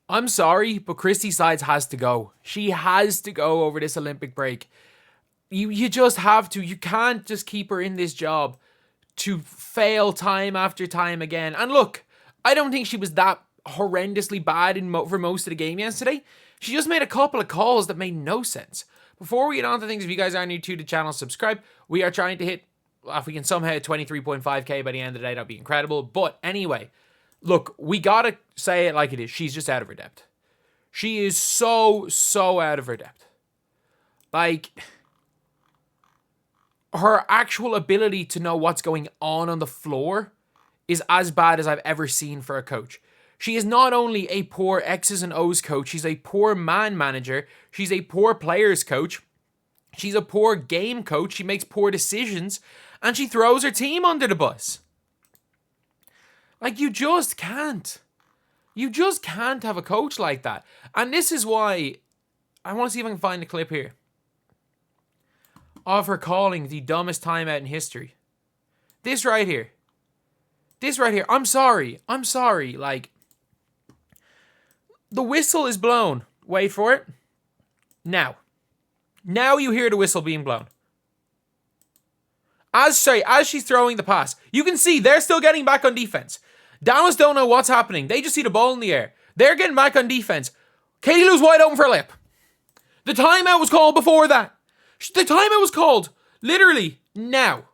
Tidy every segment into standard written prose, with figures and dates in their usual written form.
I'm sorry, but Christie Sides has to go. She has to go over this Olympic break. You just have to. You can't just keep her in this job to fail time after time again. And look, I don't think she was that horrendously bad for most of the game yesterday. She just made a couple of calls that made no sense. Before we get on to things, if you guys are new to the channel, subscribe. We are trying to hit, if we can somehow hit 23.5k by the end of the day, that'd be incredible. But anyway, look, we gotta say it like it is. She's just out of her depth. She is so out of her depth. Like, her actual ability to know what's going on the floor is as bad as I've ever seen for a coach. She is not only a poor X's and O's coach, she's a poor man manager, she's a poor players coach, she's a poor game coach, she makes poor decisions, and she throws her team under the bus. Like, you just can't. You just can't have a coach like that. And this is why, I want to see if I can find a clip here of her calling the dumbest timeout in history. This right here. I'm sorry. Like, the whistle is blown. Wait for it. Now you hear the whistle being blown. As she's throwing the pass, you can see they're still getting back on defense. Dallas don't know what's happening. They just see the ball in the air. They're getting back on defense. Katie Lou's wide open for a lip. The timeout was called before that. The timeout was called literally now.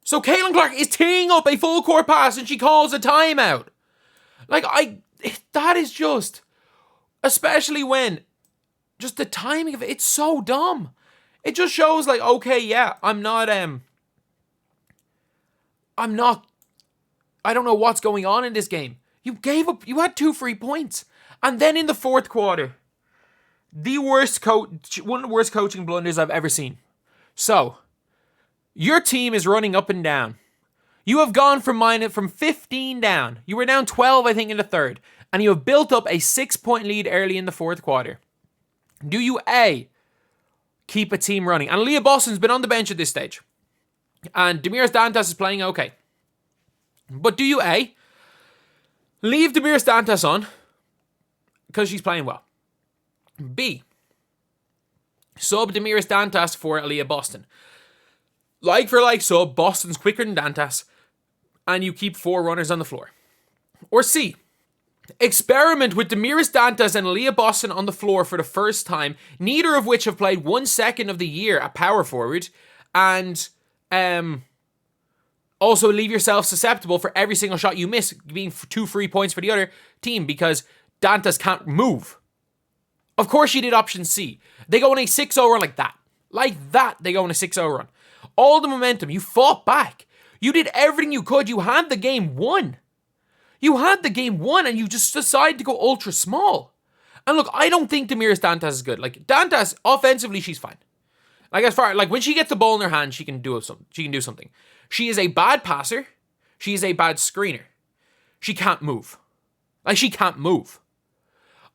So Caitlin Clark is teeing up a full court pass and she calls a timeout. Like, that is just, especially when just the timing of it, it's so dumb. It just shows like, okay, yeah, I don't know what's going on in this game. You had 2 free points. And then in the fourth quarter, one of the worst coaching blunders I've ever seen. So, your team is running up and down. You have gone from 15 down. You were down 12, I think, in the third. And you have built up a 6-point lead early in the fourth quarter. Do you, A, keep a team running? And Leah Boston's been on the bench at this stage. And Demiris Dantas is playing okay. But do you, A, leave Demiris Dantas on because she's playing well? B, sub Demiris Dantas for Leah Boston. Like for like sub, Boston's quicker than Dantas, and you keep 4 runners on the floor. Or C, experiment with Demiris Dantas and Leah Boston on the floor for the first time, neither of which have played 1 second of the year at power forward, and also leave yourself susceptible for every single shot you miss being 2 free points for the other team because Dantas can't move. Of course you did option C. They go on a 6-0 run like that. Like that, they go on a 6-0 run. All the momentum, you fought back. You did everything you could. You had the game won. And you just decided to go ultra small. And look, I don't think Demiris Dantas is good. Like, Dantas, offensively, she's fine. Like, as far, like, when she gets the ball in her hand, she can do something. She is a bad passer. She is a bad screener. She can't move. Like, she can't move.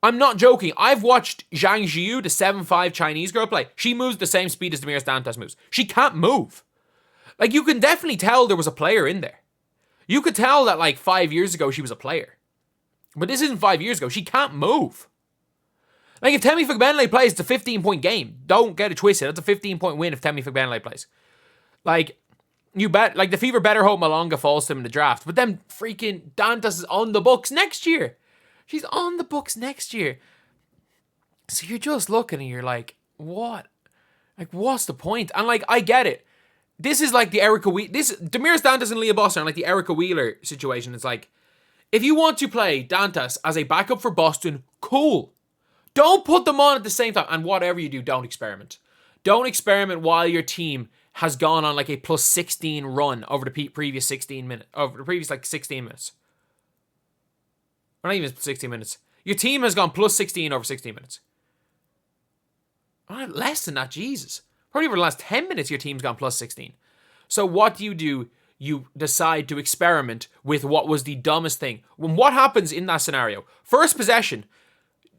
I'm not joking. I've watched Zhang Jiu, the 7'5" Chinese girl, play. She moves the same speed as Demiris Dantas moves. She can't move. Like, you can definitely tell there was a player in there. You could tell that, like, 5 years ago she was a player. But this isn't 5 years ago. She can't move. Like, if Temi Fagbenle plays, it's a 15-point game. Don't get it twisted. That's a 15-point win if Temi Fagbenle plays. Like, you bet, like, the Fever better hope Malonga falls to him in the draft. But then freaking Dantas is on the books next year. She's on the books next year. So you're just looking and you're like, what? Like, what's the point? And, like, I get it. This is like the Erica Wheeler. Demiris Dantas and Leah Boston are like the Erica Wheeler situation. It's like, if you want to play Dantas as a backup for Boston, cool. Don't put them on at the same time. And whatever you do, don't experiment. Don't experiment while your team has gone on like a plus 16 run over the previous 16 minutes. Over the previous like 16 minutes. Or not even 16 minutes. Your team has gone plus 16 over 16 minutes. Less than that, Jesus. Probably over the last 10 minutes, your team's gone plus 16. So what do? You decide to experiment with what was the dumbest thing. What happens in that scenario? First possession,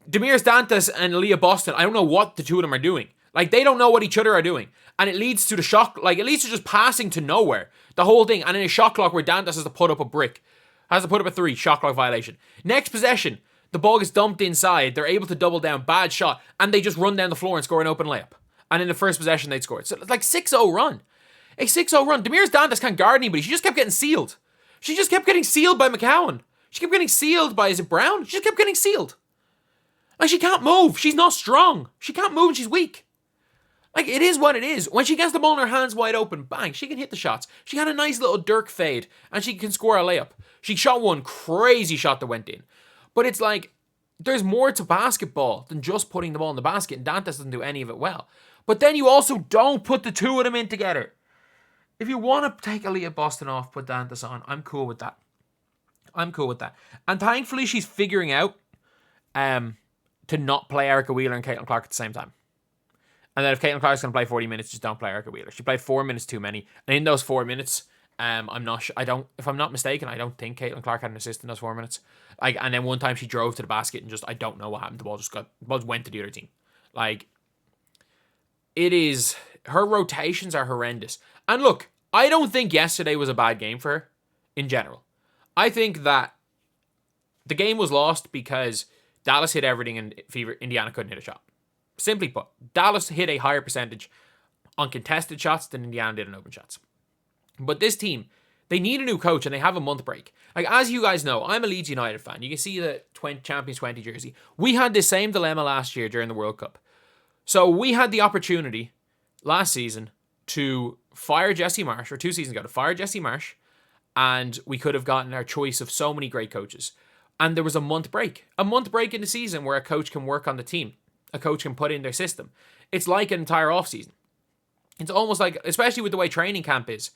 Demiris Dantas and Leah Boston, I don't know what the two of them are doing. Like, they don't know what each other are doing. And it leads to the shot, like, it leads to just passing to nowhere. The whole thing. And in a shot clock where Dantas has to put up a brick. Has to put up a 3, shot clock violation. Next possession, The ball gets dumped inside. They're able to double down. Bad shot. And they just run down the floor and score an open layup. And in the first possession, they'd score it. So it's like 6-0 run. A 6-0 run. Demirs Dantas can't guard anybody. She just kept getting sealed. She just kept getting sealed by McCowan. She kept getting sealed by, is it Brown? She just kept getting sealed. Like, she can't move. She's not strong. She can't move and she's weak. Like, it is what it is. When she gets the ball in her hands wide open, bang, she can hit the shots. She had a nice little Dirk fade, and she can score a layup. She shot one crazy shot that went in. But it's like, there's more to basketball than just putting the ball in the basket, and Dantas doesn't do any of it well. But then you also don't put the two of them in together. If you want to take Aaliyah Boston off, put Dantas on, I'm cool with that. I'm cool with that. And thankfully, she's figuring out to not play Erica Wheeler and Caitlin Clark at the same time. And then if Caitlin Clark's going to play 40 minutes, just don't play Erica Wheeler. She played 4 minutes too many. And in those 4 minutes, I'm not sure. If I'm not mistaken, I don't think Caitlin Clark had an assist in those 4 minutes. Like, and then one time she drove to the basket and just, I don't know what happened. The ball just went to the other team. Like, it is, her rotations are horrendous. And look, I don't think yesterday was a bad game for her in general. I think that the game was lost because Dallas hit everything and Indiana couldn't hit a shot. Simply put, Dallas hit a higher percentage on contested shots than Indiana did on open shots. But this team, they need a new coach and they have a month break. Like, as you guys know, I'm a Leeds United fan. You can see the Champions 20 jersey. We had this same dilemma last year during the World Cup. So we had the opportunity last season to fire Jesse Marsh, or 2 seasons ago, to fire Jesse Marsh, and we could have gotten our choice of so many great coaches. And there was a month break in the season where a coach can work on the team. A coach can put in their system. It's like an entire offseason. It's almost like, especially with the way training camp is,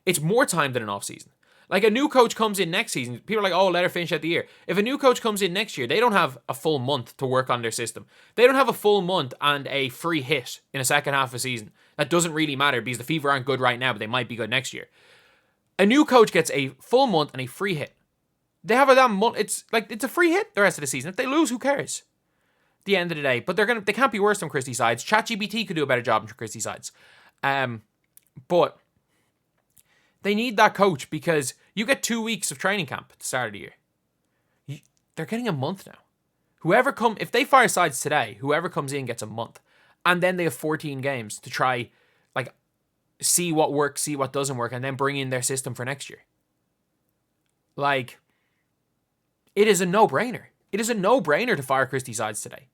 it's more time than an offseason. Like, a new coach comes in next season, people are like, oh, let her finish out the year. If a new coach comes in next year, they don't have a full month to work on their system. They don't have a full month and a free hit in a second half of a season. That doesn't really matter because the Fever aren't good right now, but they might be good next year. A new coach gets a full month and a free hit. They have a damn month. It's a free hit the rest of the season. If they lose, who cares? At the end of the day. But they can't be worse than Christie sides. ChatGPT could do a better job than Christie sides. But they need that coach because you get 2 weeks of training camp at the start of the year. They're getting a month now. If they fire sides today, whoever comes in gets a month. And then they have 14 games to try, like, see what works, see what doesn't work, and then bring in their system for next year. Like, it is a no-brainer. It is a no-brainer to fire Christie sides today.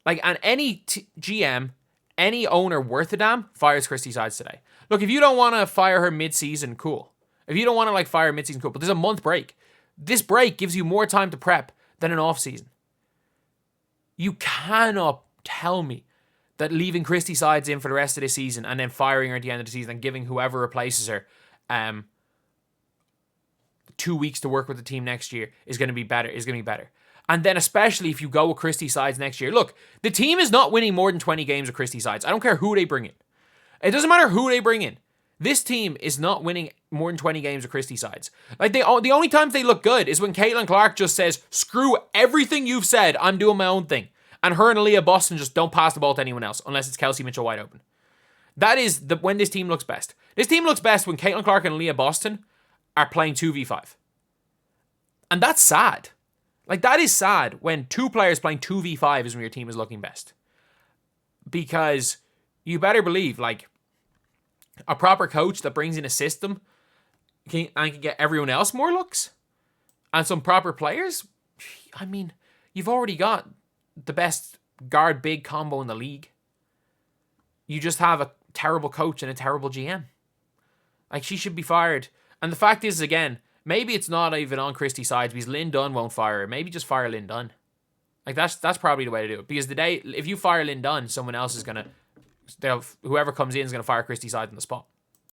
Like, and any GM, any owner worth a damn fires Christie sides today. Look, if you don't want to fire her mid-season, cool. If you don't want to, fire mid-season, cool. But there's a month break. This break gives you more time to prep than an off-season. You cannot tell me that leaving Christie sides in for the rest of the season and then firing her at the end of the season and giving whoever replaces her 2 weeks to work with the team next year is going to be better. And then especially if you go with Christie sides next year. Look, the team is not winning more than 20 games with Christie sides. I don't care who they bring in. It doesn't matter who they bring in. This team is not winning more than 20 games with Christie sides. Like, the only times they look good is when Caitlin Clark just says, screw everything you've said, I'm doing my own thing. And her and Aaliyah Boston just don't pass the ball to anyone else, unless it's Kelsey Mitchell wide open. That is when this team looks best. This team looks best when Caitlin Clark and Aaliyah Boston are playing 2v5. And that's sad. Like, that is sad when 2 players playing 2v5 is when your team is looking best. Because you better believe, like, a proper coach that brings in a system can get everyone else more looks, and some proper players, I mean, you've already got the best guard big combo in the league. You just have a terrible coach and a terrible GM. Like, she should be fired. And the fact is, again, maybe it's not even on Christie's side because Lynn Dunn won't fire her. Maybe just fire Lynn Dunn. Like, that's probably the way to do it. Because if you fire Lynn Dunn, someone else is going to, whoever comes in is going to fire Christie's side on the spot.